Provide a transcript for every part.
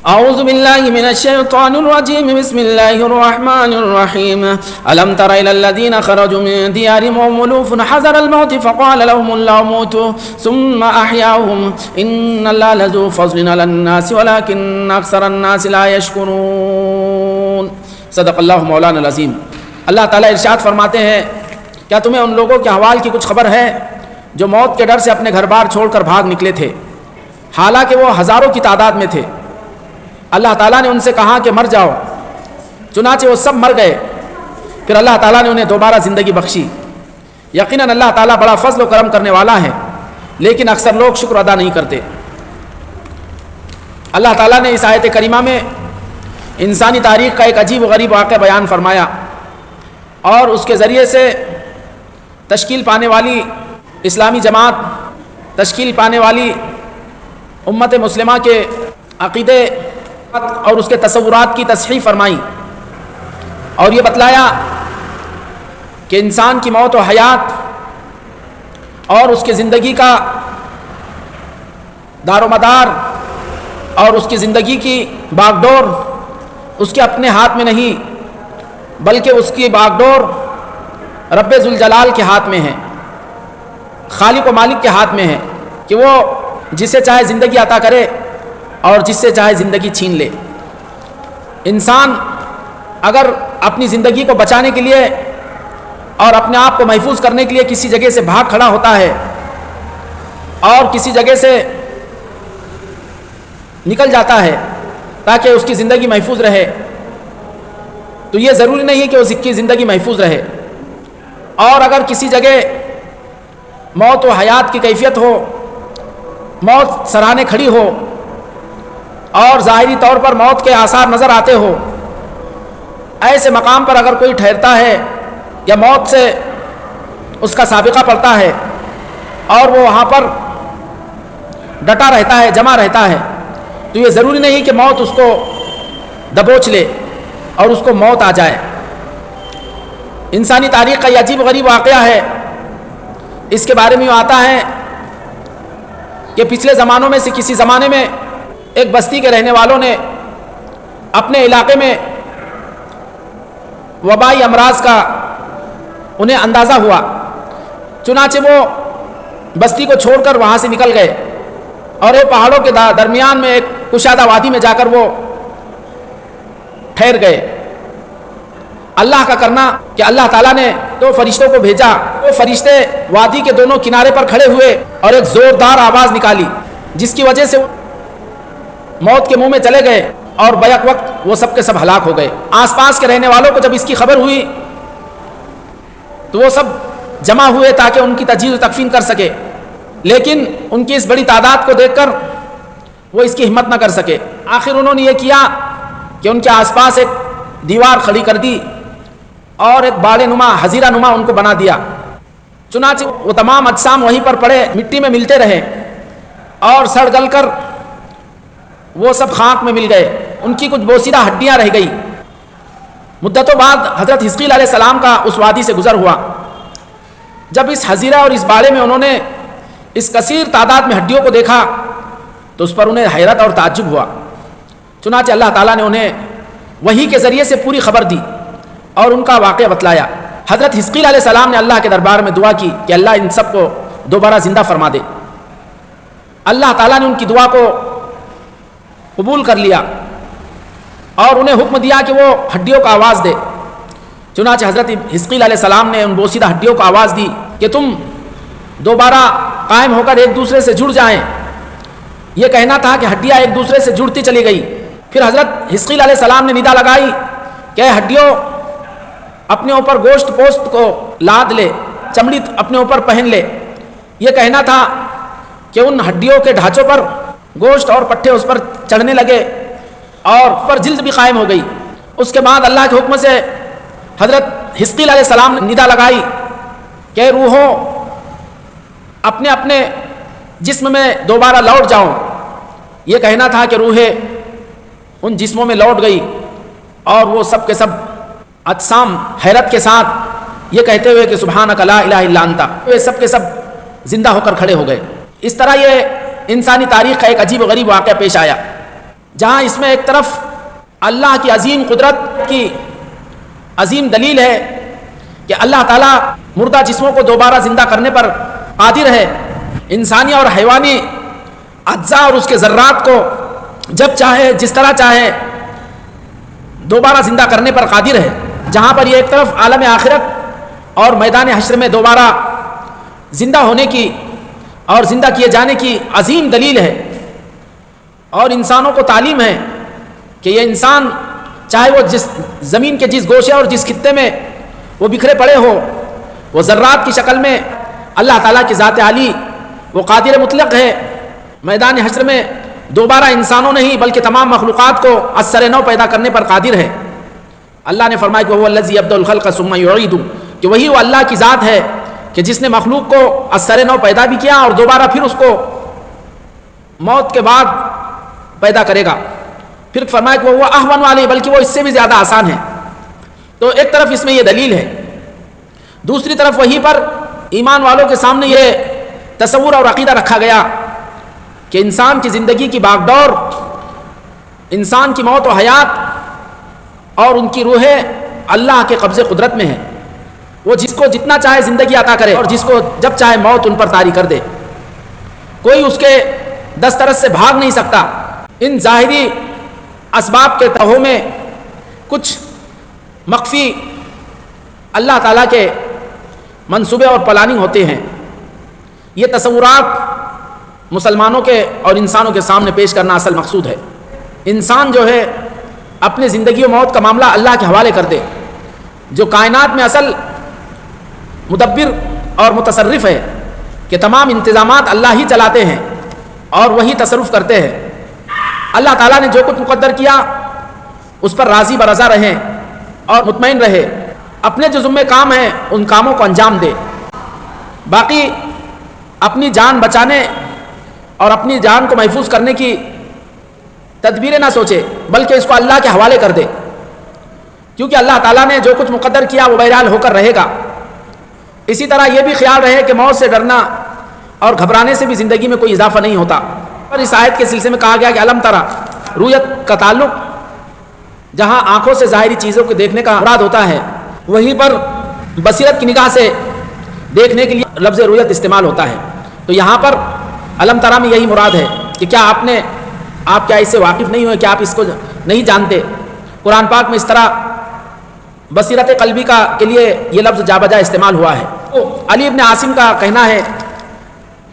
أعوذ بالله من الشيطان الرجيم بسم الله الرحمن الرحيم ألم تر إلى الذين خرجوا من ديارهم وهم ألوف حذر الموت فقال لهم الله موتوا ثم أحياهم إن الله لذو فضل على الناس ولكن أكثر الناس لا يشكرون صدق اللہ مولانا العظیم۔ اللہ تعالیٰ ارشاد فرماتے ہیں کیا تمہیں ان لوگوں کے احوال کی کچھ خبر ہے جو موت کے ڈر سے اپنے گھر بار چھوڑ کر بھاگ نکلے تھے، حالانکہ وہ ہزاروں کی تعداد میں تھے۔ اللہ تعالیٰ نے ان سے کہا کہ مر جاؤ، چنانچہ وہ سب مر گئے، پھر اللہ تعالیٰ نے انہیں دوبارہ زندگی بخشی۔ یقیناً اللہ تعالیٰ بڑا فضل و کرم کرنے والا ہے، لیکن اکثر لوگ شکر ادا نہیں کرتے۔ اللہ تعالیٰ نے اس آیت کریمہ میں انسانی تاریخ کا ایک عجیب و غریب واقعہ بیان فرمایا اور اس کے ذریعے سے تشکیل پانے والی اسلامی جماعت، تشکیل پانے والی امت مسلمہ کے عقیدے اور اس کے تصورات کی تصحیح فرمائی، اور یہ بتلایا کہ انسان کی موت و حیات اور اس کی زندگی کا دار و مدار اور اس کی زندگی کی باغ ڈور اس کے اپنے ہاتھ میں نہیں، بلکہ اس کی باغ ڈور رب ذوالجلال کے ہاتھ میں ہے، خالق و مالک کے ہاتھ میں ہے کہ وہ جسے چاہے زندگی عطا کرے اور جس سے چاہے زندگی چھین لے۔ انسان اگر اپنی زندگی کو بچانے کے لیے اور اپنے آپ کو محفوظ کرنے کے لیے کسی جگہ سے بھاگ کھڑا ہوتا ہے اور کسی جگہ سے نکل جاتا ہے تاکہ اس کی زندگی محفوظ رہے، تو یہ ضروری نہیں کہ اس کی زندگی محفوظ رہے۔ اور اگر کسی جگہ موت و حیات کی کیفیت ہو، موت سراہنے کھڑی ہو اور ظاہری طور پر موت کے آثار نظر آتے ہو، ایسے مقام پر اگر کوئی ٹھہرتا ہے یا موت سے اس کا سابقہ پڑتا ہے اور وہ وہاں پر ڈٹا رہتا ہے، جمع رہتا ہے، تو یہ ضروری نہیں کہ موت اس کو دبوچ لے اور اس کو موت آ جائے۔ انسانی تاریخ کا یہ عجیب غریب واقعہ ہے۔ اس کے بارے میں یہ آتا ہے کہ پچھلے زمانوں میں سے کسی زمانے میں ایک بستی کے رہنے والوں نے اپنے علاقے میں وبائی امراض کا انہیں اندازہ ہوا، چنانچہ وہ بستی کو چھوڑ کر وہاں سے نکل گئے اور ایک پہاڑوں کے درمیان میں ایک کشادہ وادی میں جا کر وہ ٹھہر گئے۔ اللہ کا کرنا کہ اللہ تعالیٰ نے دو فرشتوں کو بھیجا، وہ فرشتے وادی کے دونوں کنارے پر کھڑے ہوئے اور ایک زوردار آواز نکالی، جس کی وجہ سے موت کے منہ میں چلے گئے اور بیک وقت وہ سب کے سب ہلاک ہو گئے۔ آس پاس کے رہنے والوں کو جب اس کی خبر ہوئی تو وہ سب جمع ہوئے تاکہ ان کی تجہیز و تکفین کر سکے، لیکن ان کی اس بڑی تعداد کو دیکھ کر وہ اس کی ہمت نہ کر سکے۔ آخر انہوں نے یہ کیا کہ ان کے آس پاس ایک دیوار کھڑی کر دی اور ایک باڑے نما، حظیرہ نما ان کو بنا دیا۔ چنانچہ وہ تمام اجسام وہیں پر پڑے مٹی میں ملتے رہے اور سڑ گل کر وہ سب خاک میں مل گئے، ان کی کچھ بوسیدہ ہڈیاں رہ گئی۔ مدتوں بعد حضرت حزقیل علیہ السلام کا اس وادی سے گزر ہوا۔ جب اس حظیرہ اور اس باڑے میں انہوں نے اس کثیر تعداد میں ہڈیوں کو دیکھا تو اس پر انہیں حیرت اور تعجب ہوا۔ چنانچہ اللہ تعالیٰ نے انہیں وحی کے ذریعے سے پوری خبر دی اور ان کا واقعہ بتلایا۔ حضرت حزقیل علیہ السلام نے اللہ کے دربار میں دعا کی کہ اللہ ان سب کو دوبارہ زندہ فرما دے۔ اللہ تعالیٰ نے ان کی دعا کو قبول کر لیا اور انہیں حکم دیا کہ وہ ہڈیوں کو آواز دے۔ چنانچہ حضرت حزقیل علیہ السلام نے ان بوسیدہ ہڈیوں کو آواز دی کہ تم دوبارہ قائم ہو کر ایک دوسرے سے جڑ جائیں۔ یہ کہنا تھا کہ ہڈیاں ایک دوسرے سے جڑتی چلی گئی۔ پھر حضرت حزقیل علیہ السلام نے ندا لگائی کہ ہڈیوں اپنے اوپر گوشت پوست کو لاد لے، چمڑی اپنے اوپر پہن لے۔ یہ کہنا تھا کہ ان ہڈیوں کے ڈھانچوں پر گوشت اور پٹھے اس پر چڑھنے لگے اور اس پر جلد بھی قائم ہو گئی۔ اس کے بعد اللہ کے حکم سے حضرت حزقیل علیہ السلام نے ندا لگائی کہ روحوں اپنے اپنے جسم میں دوبارہ لوٹ جاؤ۔ یہ کہنا تھا کہ روحیں ان جسموں میں لوٹ گئی اور وہ سب کے سب اجسام حیرت کے ساتھ یہ کہتے ہوئے کہ سبحانک لا الہ الا انت، وہ سب کے سب زندہ ہو کر کھڑے ہو گئے۔ اس طرح یہ انسانی تاریخ کا ایک عجیب و غریب واقعہ پیش آیا۔ جہاں اس میں ایک طرف اللہ کی عظیم قدرت کی عظیم دلیل ہے کہ اللہ تعالیٰ مردہ جسموں کو دوبارہ زندہ کرنے پر قادر ہے، انسانی اور حیوانی اجزاء اور اس کے ذرات کو جب چاہے جس طرح چاہے دوبارہ زندہ کرنے پر قادر ہے، جہاں پر یہ ایک طرف عالم آخرت اور میدان حشر میں دوبارہ زندہ ہونے کی اور زندہ کیے جانے کی عظیم دلیل ہے، اور انسانوں کو تعلیم ہے کہ یہ انسان چاہے وہ جس زمین کے جس گوشے اور جس خطے میں وہ بکھرے پڑے ہو، وہ ذرات کی شکل میں اللہ تعالیٰ کی ذات عالی وہ قادر مطلق ہے، میدان حشر میں دوبارہ انسانوں نہیں بلکہ تمام مخلوقات کو از سر نو پیدا کرنے پر قادر ہے۔ اللہ نے فرمایا کہ وہ الذی یبدأ الخلق ثم یعیدہ، کہ وہی وہ اللہ کی ذات ہے کہ جس نے مخلوق کو از سر نو پیدا بھی کیا اور دوبارہ پھر اس کو موت کے بعد پیدا کرے گا۔ پھر فرمایا کہ وہ اہون علیہ، بلکہ وہ اس سے بھی زیادہ آسان ہے۔ تو ایک طرف اس میں یہ دلیل ہے، دوسری طرف وہیں پر ایمان والوں کے سامنے یہ تصور اور عقیدہ رکھا گیا کہ انسان کی زندگی کی باغ ڈور، انسان کی موت و حیات اور ان کی روحیں اللہ کے قبضے قدرت میں ہیں، وہ جس کو جتنا چاہے زندگی عطا کرے اور جس کو جب چاہے موت ان پر طاری کر دے، کوئی اس کے دسترس سے بھاگ نہیں سکتا۔ ان ظاہری اسباب کے تہوں میں کچھ مخفی اللہ تعالیٰ کے منصوبے اور پلاننگ ہوتے ہیں۔ یہ تصورات مسلمانوں کے اور انسانوں کے سامنے پیش کرنا اصل مقصود ہے۔ انسان جو ہے اپنی زندگی و موت کا معاملہ اللہ کے حوالے کر دے، جو کائنات میں اصل مدبر اور متصرف ہے، کہ تمام انتظامات اللہ ہی چلاتے ہیں اور وہی تصرف کرتے ہیں۔ اللہ تعالیٰ نے جو کچھ مقدر کیا اس پر راضی برضا رہیں اور مطمئن رہے، اپنے جو ذمہ کام ہیں ان کاموں کو انجام دے، باقی اپنی جان بچانے اور اپنی جان کو محفوظ کرنے کی تدبیریں نہ سوچے بلکہ اس کو اللہ کے حوالے کر دے، کیونکہ اللہ تعالیٰ نے جو کچھ مقدر کیا وہ بہرحال ہو کر رہے گا۔ اسی طرح یہ بھی خیال رہے کہ موت سے ڈرنا اور گھبرانے سے بھی زندگی میں کوئی اضافہ نہیں ہوتا۔ اور اس آیت کے سلسلے میں کہا گیا کہ علم ترا، رویت کا تعلق جہاں آنکھوں سے ظاہری چیزوں کو دیکھنے کا مراد ہوتا ہے، وہیں پر بصیرت کی نگاہ سے دیکھنے کے لیے لفظ رویت استعمال ہوتا ہے۔ تو یہاں پر علم ترا میں یہی مراد ہے کہ کیا آپ کیا اس سے واقف نہیں ہوئے، کیا آپ اس کو نہیں جانتے؟ قرآن پاک میں اس طرح بصیرت قلبی کے لیے یہ لفظ جا بجا استعمال ہوا ہے۔ علی ابن عاصم کا کہنا ہے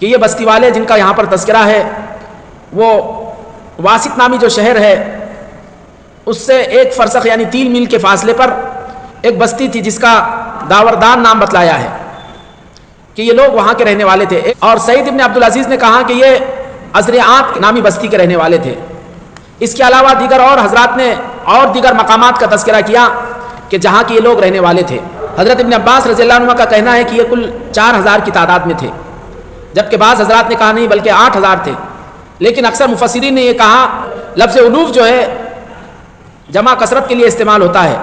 کہ یہ بستی والے جن کا یہاں پر تذکرہ ہے وہ واسط نامی جو شہر ہے اس سے 1 فرسخ یعنی 3 میل کے فاصلے پر ایک بستی تھی جس کا داوردان نام بتلایا ہے کہ یہ لوگ وہاں کے رہنے والے تھے۔ اور سعید ابن عبدالعزیز نے کہا کہ یہ ازریعات نامی بستی کے رہنے والے تھے۔ اس کے علاوہ دیگر اور حضرات نے اور دیگر مقامات کا تذکرہ کیا کہ جہاں کے یہ لوگ رہنے والے تھے۔ حضرت ابن عباس رضی اللہ عنہ کا کہنا ہے کہ یہ کل 4000 کی تعداد میں تھے، جبکہ بعض حضرات نے کہا نہیں بلکہ 8000 تھے، لیکن اکثر مفسرین نے یہ کہا لفظ الوف جو ہے جمع کثرت کے لیے استعمال ہوتا ہے،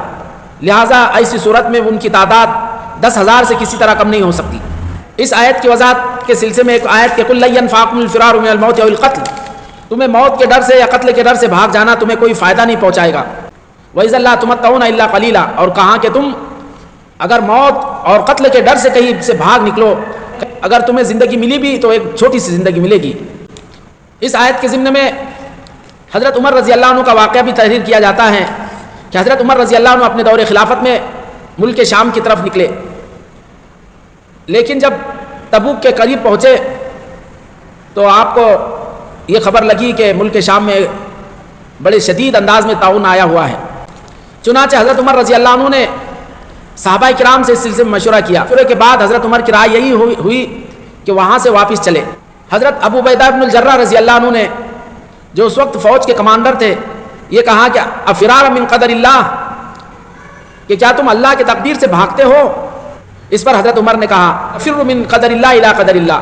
لہٰذا ایسی صورت میں ان کی تعداد 10,000 سے کسی طرح کم نہیں ہو سکتی۔ اس آیت کی وضاحت کے سلسلے میں ایک آیت کہ قُل لَن يَنفَعَكُمُ الْفِرَارُ مِنَ الْمَوْتِ أَوِ الْقَتْلِ، تمہیں موت کے ڈر سے یا قتل کے ڈر سے بھاگ جانا تمہیں کوئی فائدہ نہیں پہنچائے گا۔ وَإِذًا لَا تُمَتَّعُونَ إِلَّا قَلِيلًا، اور کہاں کہ تم اگر موت اور قتل کے ڈر سے کہیں سے بھاگ نکلو، اگر تمہیں زندگی ملی بھی تو ایک چھوٹی سی زندگی ملے گی۔ اس آیت کے ضمن میں حضرت عمر رضی اللہ عنہ کا واقعہ بھی تحریر کیا جاتا ہے کہ حضرت عمر رضی اللہ عنہ اپنے دور خلافت میں ملک شام کی طرف نکلے، لیکن جب تبوک کے قریب پہنچے تو آپ کو یہ خبر لگی کہ ملک شام میں بڑے شدید انداز میں طاعون آیا ہوا ہے۔ چنانچہ حضرت عمر رضی اللہ عنہ نے صحابہ کرام سے اس سلسلے میں مشورہ کیا۔ مشورے کے بعد حضرت عمر کی رائے یہی ہوئی کہ وہاں سے واپس چلے۔ حضرت ابو عبیدہ بن الجراح رضی اللہ عنہ نے جو اس وقت فوج کے کمانڈر تھے یہ کہا کہ افرار من قدر اللہ، کہ کیا تم اللہ کی تقدیر سے بھاگتے ہو؟ اس پر حضرت عمر نے کہا افر من قدر اللہ الی قدر اللہ،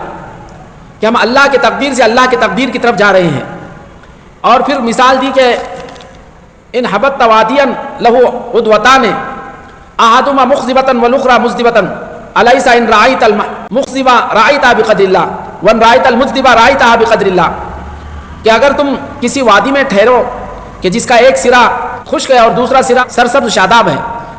کہ ہم اللہ کی تقدیر سے اللہ کی تقدیر کی طرف جا رہے ہیں۔ اور پھر مثال دی کہ ان حبت وادیا لہو عدوتان احدهما مخذبة والاخرى مذذبة الیس ان رأیت المخذب رأیتها بقدر اللہ وان رأیت المذذب رأیتها بقدر اللہ، کہ اگر تم کسی وادی میں ٹھہرو کہ جس کا ایک سرا خشک ہے اور دوسرا سرا سرسبز شاداب ہے.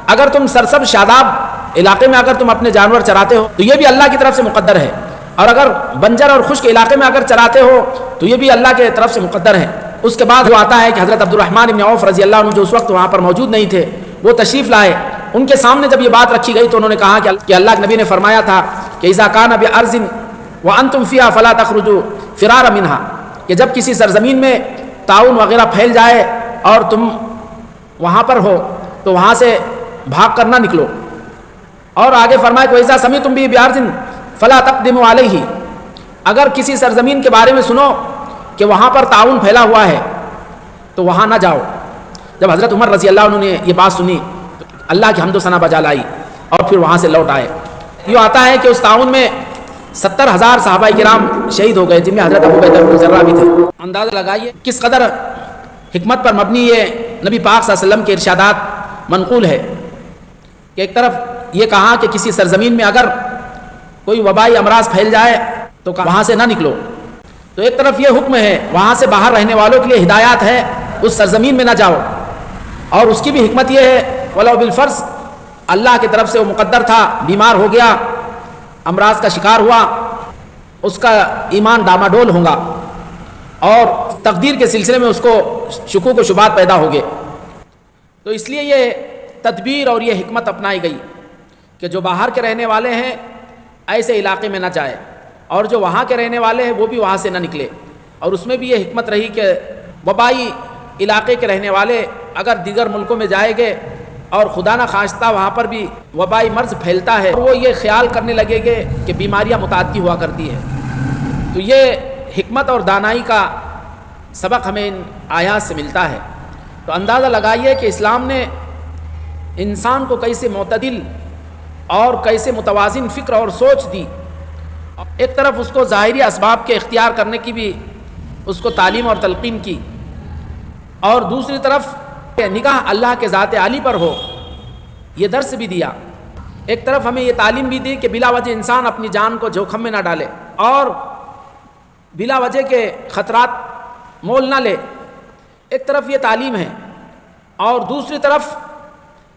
اگر تم سرسبز شاداب علاقے میں اگر تم اپنے جانور چراتے ہو تو یہ بھی اللہ کی طرف سے مقدر ہے، اور اگر بنجر اور خشک علاقے میں اگر چراتے ہو تو یہ بھی اللہ کی طرف سے مقدر ہے. اس کے بعد جو آتا ہے کہ حضرت عبد الرحمن بن عوف رضی اللہ عنہ جو اس وقت وہاں پر موجود نہیں تھے، وہ تشریف لائے. ان کے سامنے جب یہ بات رکھی گئی تو انہوں نے کہا کہ اللہ کے نبی نے فرمایا تھا کہ اذا کان بارض وانتم فیہا فلا تخرجوا فرارا منہا، کہ جب کسی سرزمین میں طاعون وغیرہ پھیل جائے اور تم وہاں پر ہو تو وہاں سے بھاگ کر نہ نکلو. اور آگے فرمایا کہ وَإِذَا سَمِعْتُمْ بِهِ بِأَرْضٍ فَلَا تَقْدِمُوا عَلَيْهِ، اگر کسی سرزمین کے بارے میں سنو کہ وہاں پر طاعون پھیلا ہوا ہے تو وہاں نہ جاؤ. جب حضرت عمر رضی اللہ عنہ نے یہ بات سنی تو اللہ کی حمد و ثنا بجا لائی اور پھر وہاں سے لوٹ آئے. یہ آتا ہے کہ اس طاعون میں 70,000 صحابہ کرام شہید ہو گئے، جن میں حضرت ابو عبیدہ بن الجراح بھی تھے. اندازہ لگائیے کس قدر حکمت پر مبنی یہ نبی پاک صلی اللہ علیہ وسلم کے ارشادات منقول ہے کہ ایک طرف یہ کہا کہ کسی سرزمین میں اگر کوئی وبائی امراض پھیل جائے تو وہاں سے نہ نکلو، تو ایک طرف یہ حکم ہے وہاں سے باہر رہنے والوں کے لیے ہدایات ہے اس سرزمین میں نہ جاؤ. اور اس کی بھی حکمت یہ ہے ولو بالفرض اللہ کی طرف سے وہ مقدر تھا، بیمار ہو گیا، امراض کا شکار ہوا، اس کا ایمان ڈاماڈول ہوگا اور تقدیر کے سلسلے میں اس کو شکوک و شبہات پیدا ہو گئے. تو اس لیے یہ تدبیر اور یہ حکمت اپنائی گئی کہ جو باہر کے رہنے والے ہیں ایسے علاقے میں نہ جائے، اور جو وہاں کے رہنے والے ہیں وہ بھی وہاں سے نہ نکلے. اور اس میں بھی یہ حکمت رہی کہ وبائی علاقے کے رہنے والے اگر دیگر ملکوں میں جائیں گے اور خدا نہ خواستہ وہاں پر بھی وبائی مرض پھیلتا ہے، وہ یہ خیال کرنے لگے گے کہ بیماریاں متعدی ہوا کرتی ہیں. تو یہ حکمت اور دانائی کا سبق ہمیں ان آیات سے ملتا ہے. تو اندازہ لگائیے کہ اسلام نے انسان کو کیسے معتدل اور کیسے متوازن فکر اور سوچ دی. ایک طرف اس کو ظاہری اسباب کے اختیار کرنے کی بھی اس کو تعلیم اور تلقین کی، اور دوسری طرف نگاہ اللہ کے ذات عالی پر ہو یہ درس بھی دیا. ایک طرف ہمیں یہ تعلیم بھی دی کہ بلا وجہ انسان اپنی جان کو جوخم میں نہ ڈالے اور بلا وجہ کے خطرات مول نہ لے. ایک طرف یہ تعلیم ہے، اور دوسری طرف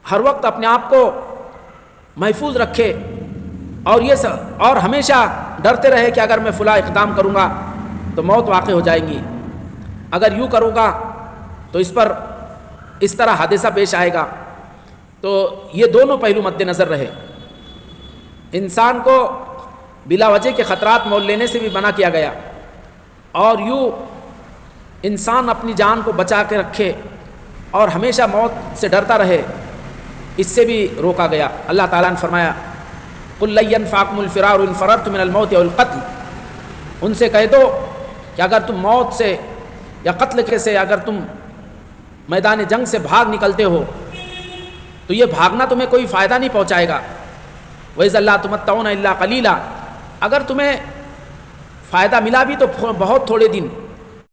ہر وقت اپنے آپ کو محفوظ رکھے اور ہمیشہ ڈرتے رہے کہ اگر میں فلاں اقدام کروں گا تو موت واقع ہو جائے گی، اگر یوں کروں گا تو اس پر اس طرح حادثہ پیش آئے گا. تو یہ دونوں پہلو مد نظر رہے. انسان کو بلا وجہ کے خطرات مول لینے سے بھی منع کیا گیا، اور یوں انسان اپنی جان کو بچا کے رکھے اور ہمیشہ موت سے ڈرتا رہے، اس سے بھی روکا گیا. اللہ تعالیٰ نے فرمایا قُلْ لَن يَنْفَعَكُمُ الْفِرَارُ إِنْ فَرَرْتُمْ مِنَ الْمَوْتِ أَوِ الْقَتْلِ، ان سے کہہ دو کہ اگر تم موت سے یا قتل سے اگر تم میدان جنگ سے بھاگ نکلتے ہو تو یہ بھاگنا تمہیں کوئی فائدہ نہیں پہنچائے گا. وَإِذَا لَا تُمَتَّعُونَ إِلَّا قَلِيلًا، اگر تمہیں فائدہ ملا بھی تو بہت تھوڑے دن.